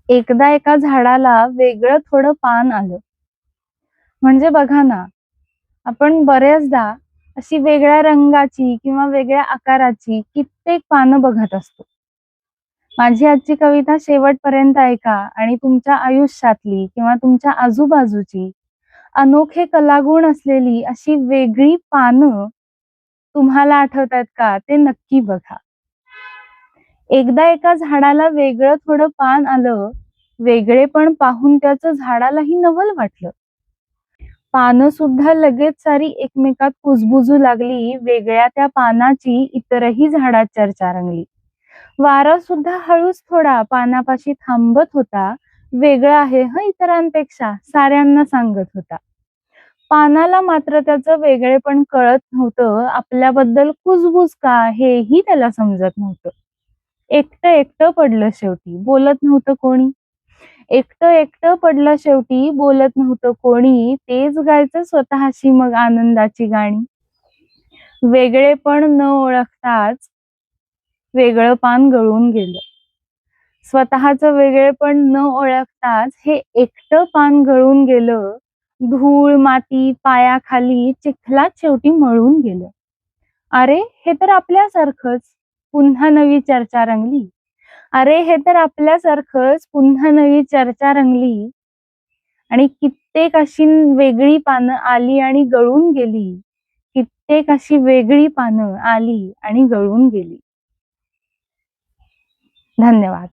एकदा एका झाडाला वेगळं थोडं पान आलं. म्हणजे बघा ना, आपण बऱ्याचदा अशी वेगळ्या रंगाची किंवा वेगळ्या आकाराची कित्येक पानं बघत असतो. माझी आजची कविता शेवटपर्यंत ऐका आणि तुमच्या आयुष्यातली किंवा तुमच्या आजूबाजूची अनोखे कलागुण असलेली अशी वेगळी पानं तुम्हाला आठवतात का? ते नक्की बघा. एकदा एका झाडाला वेगळं थोडं पान आलं. वेगळेपण पाहून त्याचं झाडालाही नवल वाटलं. पानं सुद्धा लगेच सारी एकमेकात कुजबुजू लागली. वेगळ्या त्या पानाची इतरही झाडात चर्चा रंगली. वारा सुद्धा हळूच थोडा पानापाशी थांबत होता. वेगळं आहे इतरांपेक्षा, साऱ्यांना सांगत होता. पानाला मात्र त्याचं वेगळेपण कळत नव्हतं. आपल्याबद्दल कुजबुज का हेही त्याला समजत नव्हतं. एकटं एकटं पडलं शेवटी, बोलत नव्हतं कोणी. एकटं एकटं पडलं शेवटी, बोलत नव्हतं कोणी. तेच गायचं स्वतःशी मग आनंदाची गाणी. वेगळेपण न ओळखताच वेगळं पान गळून गेलं. स्वतःचं वेगळेपण न ओळखताच हे एकटं पान गळून गेलं. धूळ, माती पायाखाली चिखलात शेवटी मळून गेलं. अरे, हे तर आपल्यासारखंच. पुन्हा नवी चर्चा रंगली. अरे, हे तर आपल्यासारखंच. पुन्हा नवी चर्चा रंगली. आणि कित्येक अशी वेगळी पानं आली आणि गळून गेली. कित्येक अशी वेगळी पानं आली आणि गळून गेली. धन्यवाद.